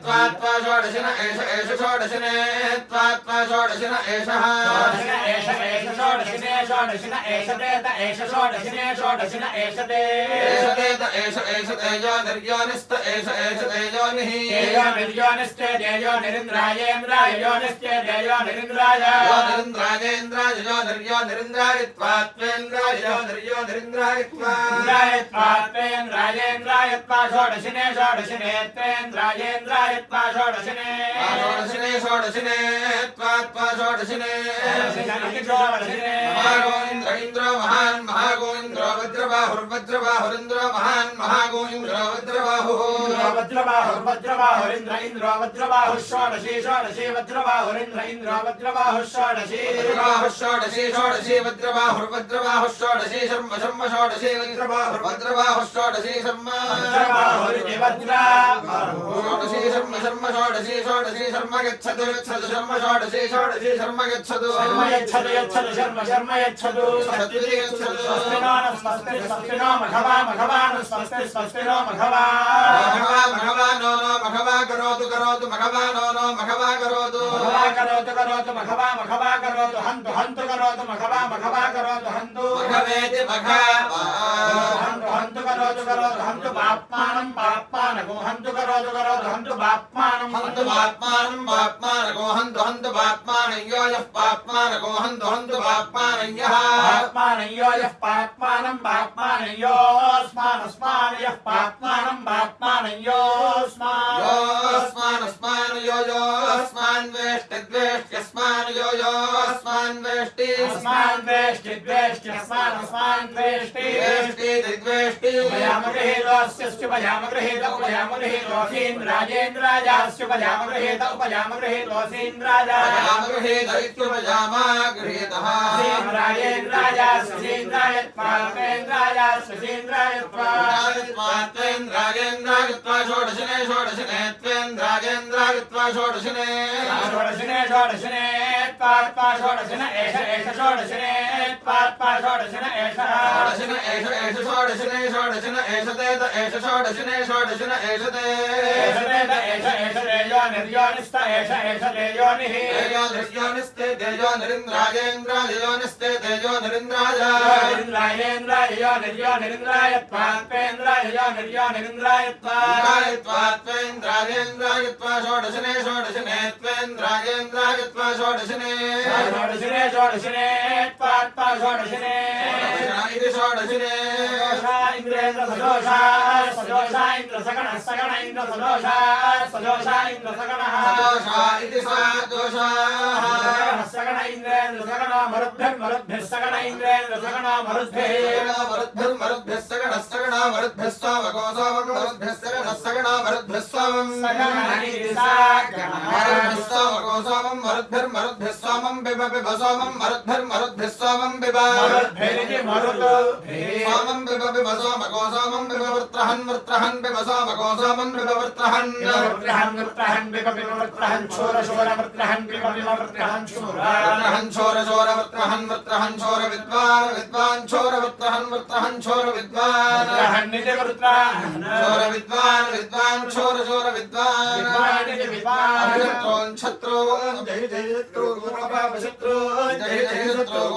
त्वात्वा षोडशिन एष षोडशिने त्वात्वा षोडशिन एषः षोडशिन एष तेत एष षोडशिन एष ते एष तेजो निर्योनिस्त एष तेजोनिः निर्योनिस्ते तेजो निरिन्द्रायेन्द्राय योनिस्ते तेजो निरिन्द्राय निरिन्द्रायत्वा षोडशिने त्वेन्द्राजेन्द्रायत्वा षोडशिने त्वात्वा षोडशिने इंद्रो महान् महागोइन्द्रो वज्रबाहुर्वज्रबाहुरिन्द्रो महान् महागोइन्द्रो वज्रबाहुर्वज्रबाहुरिन्द्र इन्द्रो वज्रबाहुः षोडशी वज्रबाहुरिन्द्र इन्द्रो वज्रबाहुः षोडशी वज्रबाहुर्वज्रबाहुः षोडशी शर्म षोडशी वज्रबाहुः षोडशी शर्म षोडशी शर्म षोडशी शर्म गच्छतु शर्म षोडशी शर्म गच्छतु शर्म यच्छतु स्वस्तिनो मघवानो मघवा करोतु मघवा करोतु हन्तु करोतु मघवा करोतु हन्तु मघवेति हन्तु करोतु हन्तु पाप्मानगो हन्तु करोतु हन्तु पाप्मानं हन्तु पाप्मानगो हन्तु पाप्मानयो यः पाप्मानगो हन्तु पाप्मानयः पाप्मानयो यः पाप्मानयोस्मानस्मान यः पाप्मानयोस्मानयोस्मानस्मान योस्मान् वेष्टिद्वेष्ट्यस्मान् योस्मान् वेष्टि अस्मान् वेष्टिद्वेष्ट्यस्मान् वेष्टि वेष्टिद्वेष्टि त्वेन्द्राजेन्द्रायत्वा षोडशिने त्वेन्द्राजेन्द्रायत्वा षोडशिने त्वात्वा षोडशिन एष षोडशिने त्वात्वा षोडशिन एष षोडशिने एष तेत एष षोडशिने एष ते तेजो निर्योनिस्त एष तेजोनिः निर्योनिस्ते तेजो निरिन्द्राजेन्द्रायोनिस्ते तेजो निरिन्द्राय त्वेन्द्राजेन्द्रायत्वा षोडशिने त्वेन्द्राजेन्द्रायत्वा षोडशिने त्वात्वा षोडशिने इति षोडशिने इन्द्रेन्द्र सदोषा इन्द्र सगण इन्द्र सदोषा इन्द्र सगणः इति सा दोषाः सगण इन्द्रेन्द्र सगण मरुद्भिः सगण इन्द्रेन्द्र सगण मरुद्भिः सगणः स्वामकोसामरुद्भिः सगणः स्वामम् मरुद्भिः स्वामम् बिब स्वामम् मरुद्भिः स्वामम् बिब स्वामम् बिब स्वामकोसामम् बिब वृत्रहन् बिब स्वामकोसामम् बिब वृत्रहन् छोर विद्वान् छोर वृत्रहन् छोर विद्वान् छोर विद्वान् छत्रो जय शत्रु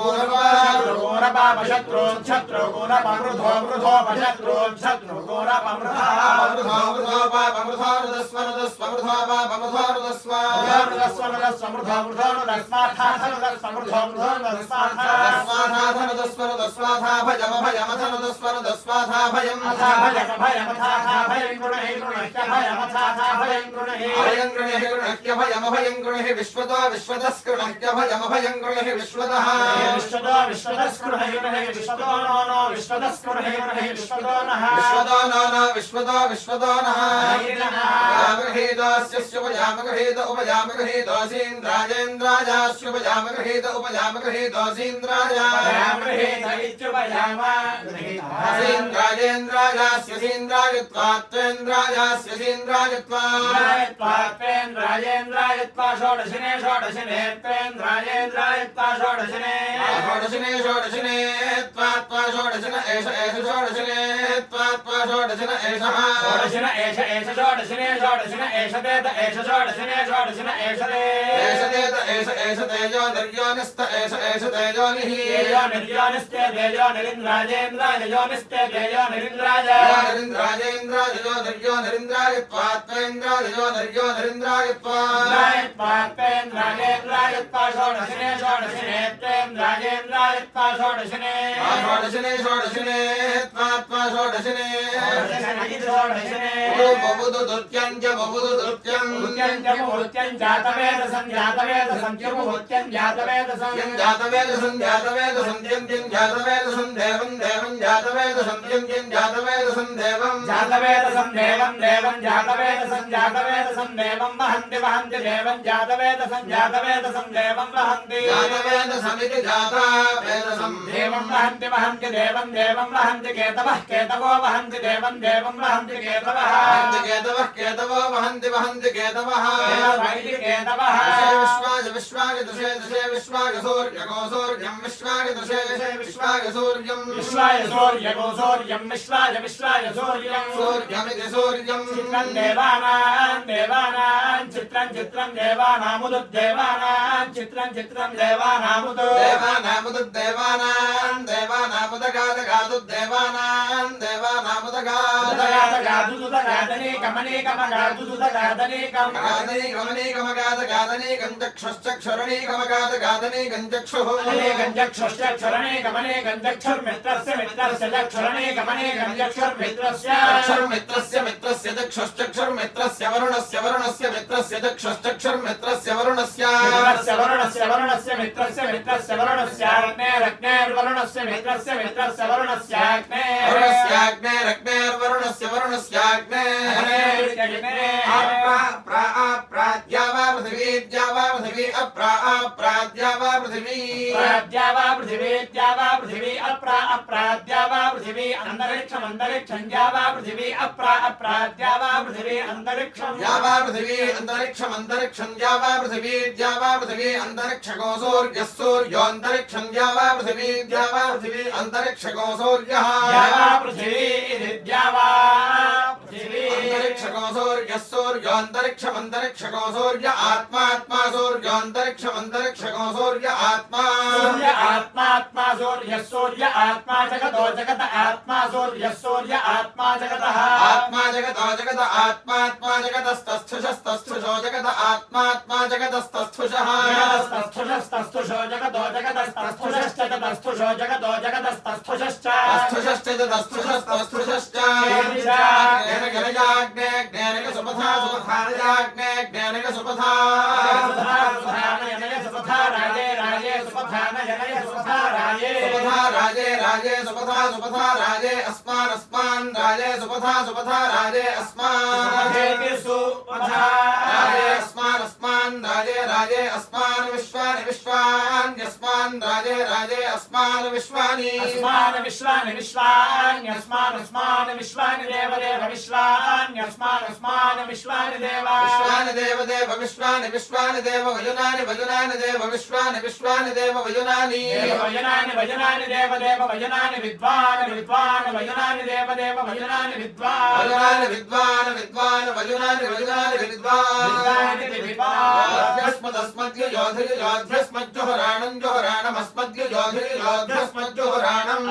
विद्वान योध्यस्मद्युयोधयुयोध्यस्मज्जुहुराणम् जुहुराणमस्मद्युयोधयुयोध्यस्मज्जुहुराणम्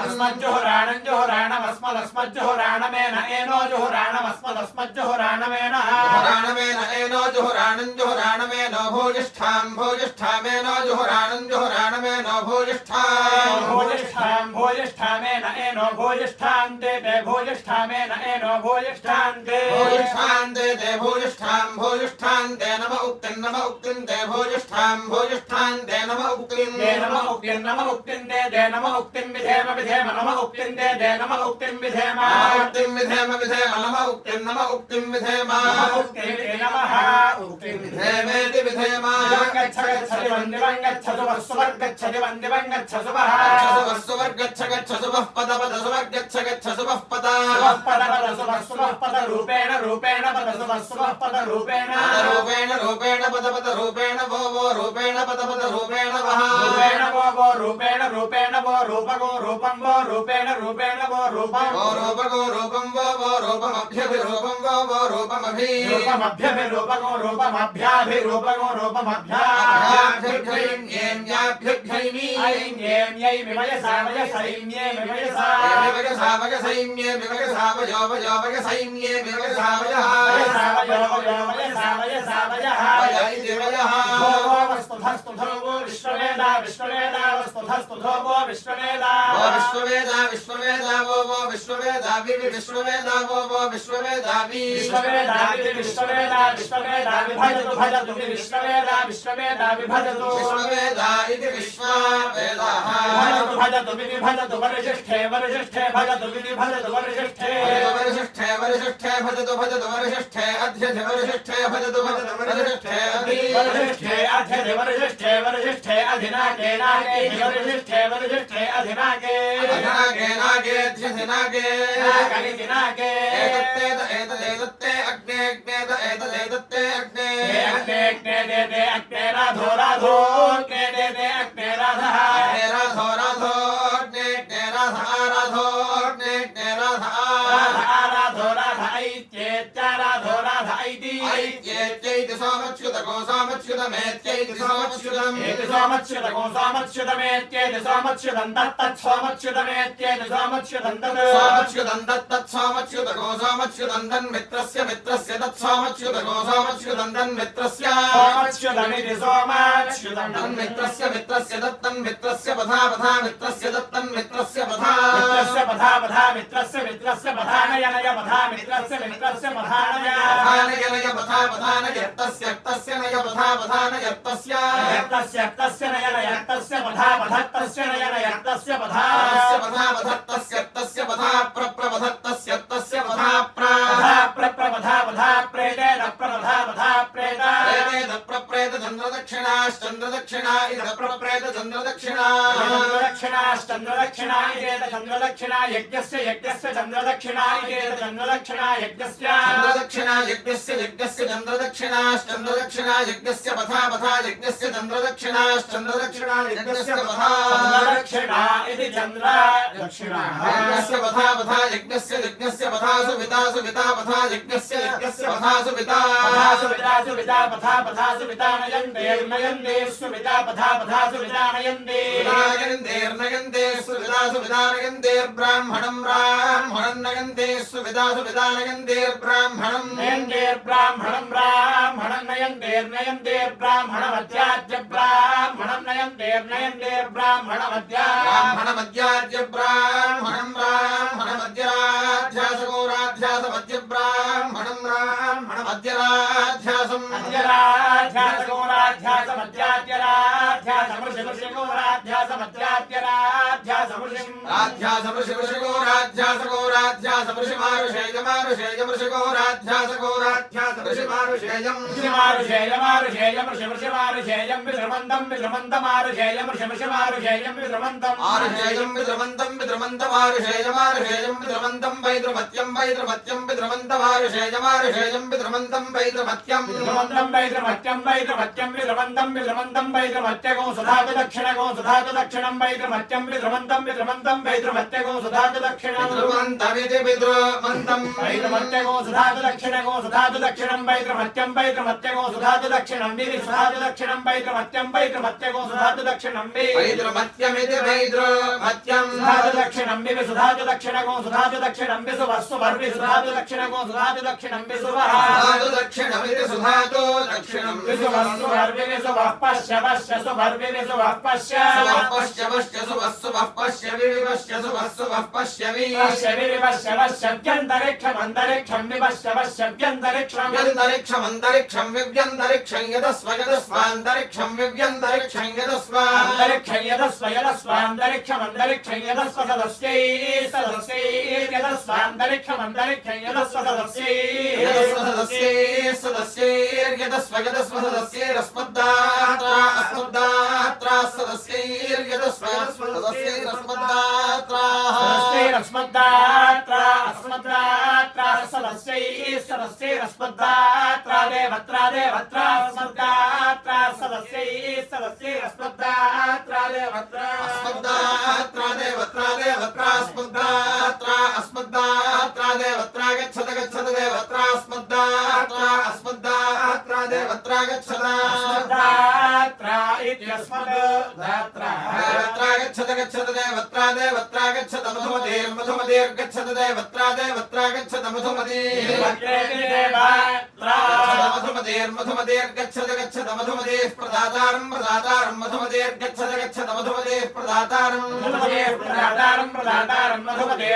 अस्मज्जुहुराणमेन एनो जुहुराणमस्मदस्मज्जुहुराणमेन जुहुराणमेन एनो जुहुराणम् जुहुराणमेनो भूयिष्ठाम् भूयिष्ठामेनो जुहुराणम् जुहुराणमेनो भूयिष्ठाम् भूयिष्ठामेन एनो भूयिष्ठान्ते ते भूयिष्ठामेन एनो भूयिष्ठान्ते भूयिष्ठान्ते ते भूयिष्ठाम् भूयिष्ठान्ते नम उक्तिम् ते भूयिष्ठाम् भूयिष्ठान्ते नम उक्तिम् ते नम उक्तिम् ते नम उक्तिम् विधेम नम उक्तिम् ते नम उक्तिम् विधेम नम उक्तिम् विधेम नमः उक्तिम् विधेमेति विधेम गच्छति वन्दिवं गच्छतु वस्वर्गच्छति वन्दिवं गच्छतु वः गच्छतु वः पद गच्छतु वः पद रूपेण रूपेण वो रूपेण पद रूपेण वः रूपेण वो रूपगो रूपं वो रूपेण वो रूपं वो रूपम वो रूपमभ्यभिरूपम वो रूपमभि रूपमभ्यभिरूपगो रूपमभ्याभिरूपगो रूपमभ्याभिर्भ्यैम्याभ्युभ्यैमि ऐम्यै विमयसा वयसैम्ये विमयसा वयसैम्ये वयसैम्ये वस्तुधस्तुधो वो विश्ववेदा वस्तुधस्तुधो वो विश्ववेदा वो विश्ववेदा विश्ववेदा वो विश्ववेदा विभजतु विश्ववेदा विभजतु विश्ववेदा इति विश्ववेदाः भजतु वरिष्ठे भजतु वरिष्ठे भजतु वरिष्ठे अध्यधि वरिष्ठे भजतु वरिष्ठे वरिष्ठे अधिनाके वरिष्ठे अधिनाके नागे एतत्ते एतदेतत्ते अग्ने अग्ने राधो अग्ने राधः राधो अग्ने राधो ऐत्येत्यैति सोमच्युतको सोमच्युतमेत्यैति सोमच्युतमेत्येति सोमच्युतं तत्तत्सोमच्युतमेत्येति सोमच्युतं सोमच्युतको सोमच्युतं तन्मित्रस्य तत्सोमच्युतको सोमच्युतं तन्मित्रस्य सोमच्युतमिति सोमच्युतं तन्मित्रस्य दत्तन्मित्रस्य पथा मित्रस्य दत्तन्मित्रस्य पथा मित्रस्य पथानय पथा मित्रस्य पथानय पथानयत्तस्य नय पथानयत्तस्य पथापधत्तस्य नयनयत्तस्य पथापधत्तस्य पथा प्रप्रपधत्तस्य पथा प्रेतेन प्रप्रेत चन्द्रदक्षिणा इति चन्द्रदक्षिणा चन्द्रदक्षिणा यज्ञस्य चन्द्रदक्षिणा यज्ञस्य चन्द्रदक्षिणा यज्ञस्य पथा यज्ञस्य चन्द्रदक्षिणा यज्ञस्य पथा चन्द्रदक्षिणा इति चन्द्रदक्षिणा यज्ञस्य पथा यज्ञस्य पथा सुविता पथा यज्ञस्य पथा सुविता नयन्ते सुविता पथा सुविता नयन्ते सुविता नयन्ते ब्राह्मणं नयन्ते सुविता नयन्ते ब्राह्मणं नयन्ते ब्राह्मणं नयन्ते ब्राह्मणमध्याज्य ब्राह्मणं नयन्ते ब्राह्मणमध्याज्य ब्राह्मणमध्यराध्यासगोराध्यासमध्य ब्राह्मणं ब्राह्मणमध्यराध्यासम् दक्षिणगो सुधातु दक्षिणं वैद्रमत्यं विद्रमन्तं वैद्रमत्यगो सुधातु दक्षिणं विद्रमन्तमिति विद्रमन्तं वैद्रमत्यगो सुधातु दक्षिणं दक्षिणं वैद्रमत्यं वैद्रमत्यगो सुधातु दक्षिणं विधि सुधातु दक्षिणं वैद्रमत्यं वैद्रमत्यगो सुधातु दक्षिणं वि वैद्रमत्यमिति वैद्रमत्यं सुधातु दक्षिणं विधि सुधातु दक्षिणगो सुधातु दक्षिणं वि सुवस्सु वर्वि सुधातु दक्षिणगो सुधातु दक्षिणं वि सुवः सुधातु दक्षिणमिति सुधातु दक्षिणं वि सुवस्सु वर्वि वि सुवः पश्य पश्य सुवर्वि वि सुवः पश्य पश्य पश्य सुवस्सु वः पश्य विपश्य सुवस्सु वः पश्य वि पश्य विपश्य पश्यभ्यन्तरिक्षमन्तरिक्षं विपश्य पश्यभ्यन्तरिक्षं व्यन्तरिक्षमन्तरिक्षं विव्यन्तरिक्षं यदस्वयदस्वान्तरिक्षं विव्यन्तरिक्षं अन्तरिक्षं यदस्वयदस्वान्तरिक्षमन्तरिक्षं यदस्वसदस्यै सदस्यै यदस्वान्तरिक्षमन्तरिक्षं यदस्वसदस्यै सदस्यैर्यदस्वयदस्वसदस्यैरस्मद्दात्रा अस्मद्दात्रा सदस्यैर्यदस्वयदस्वसदस्यैरस्मद्दात्रा सदस्यैरस्मद्दात्रा अस्मद्दात्रा सदस्यैरस्मद्दात्रा देवत्रा अस्मद्दात्रा सदस्यैरस्मद्दात्रा देवत्रा अस्मद्दात्रा देवत्रा अस्मद्दात्रा देवत्रा गच्छत देवत्रा अस्मद्दात्रा देवत्रा गच्छत अस्मद्दात्रा इत्यस्मद्दात्रा देवत्रा गच्छत देवत्रा गच्छत मधुमतीर्गच्छत देवत्रा गच्छत मधुमतीर्गच्छत मधुमतीः प्रदातारं मधुमतीर्गच्छत मधुमतीः प्रदातारं मधुमतीः प्रदातारं मधुमतीः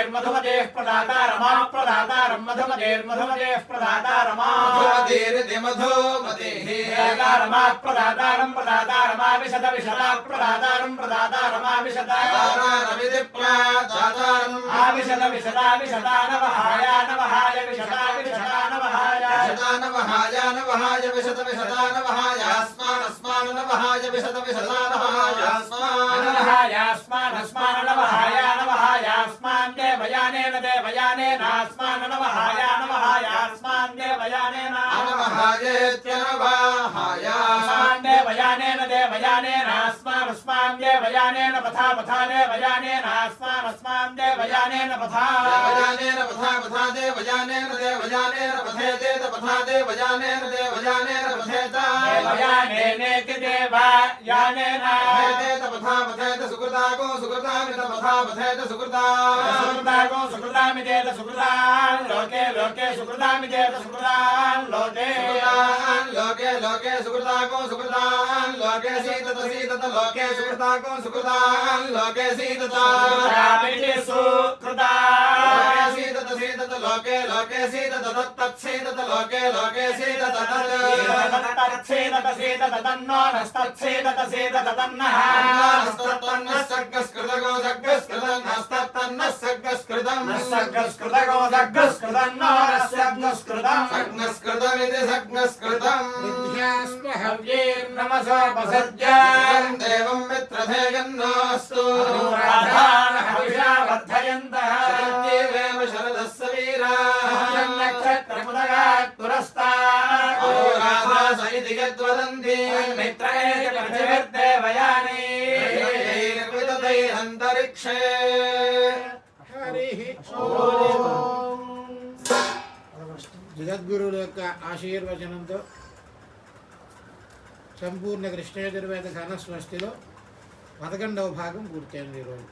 प्रदातारमा मधुमतीरिति मधुमतीः प्रदातारमाविशत प्रदातारं प्रदातारमिति प्रदातारम् आविशत विशदानवहाय विशदानवहाय अस्मानवहाय विशदानवहायास्मान् देवयानेन देवयानेनास्मान् देवयानेन अनवहायेत्यनवहायास्मान् देवयानेनास्मान् देवयानेन पथा देवयानेनास्मान् देवयानेन पथा देवयानेन पथेतेत पथा देवयानेन पथेत देवयानेनेति देवयानेन पथेत पथा पथेत सुकृतागो सुकृतामित पथा पथेत सुकृतागो सुकृतामितेत सुकृतान् लोके सुकृतामितेत सुकृतान् लोके सुकृतागो सुकृतान् लोके सीतत लोके सुकृतागो सुकृतान् लोके सीतत सीतत लोके सीतत तत्सीतत लोके सीतत तत्सीतत तन्नो नस्तत्सीतत तन्नः नस्तत्तन्नः सग्गस्कृतगो सग्गस्कृतं नस्तत्तन्नः सग्गस्कृतं सग्गस्कृतगो सग्गस्कृतन्नो सग्गस्कृतं सग्गस्कृतमिति सग्गस्कृतं हव्यैर्नमसोपसर्ज्य देवं मित्रधेयन्नोऽस्तु राधान् हविषा वर्धयन्तः देवेव शरदस्य वीराः नक्षत्रमुदगात् पुरस्तात् राधा स इति यद्वदन्ति मित्रैः पृथिविर्देवयानी अन्तरिक्षे జగద్గురువుల యొక్క ఆశీర్వచనంతో సంపూర్ణ కృష్ణ యజుర్వేద ఘన స్వస్తిలో 11వ భాగం పూర్తయింది ఈరోజు.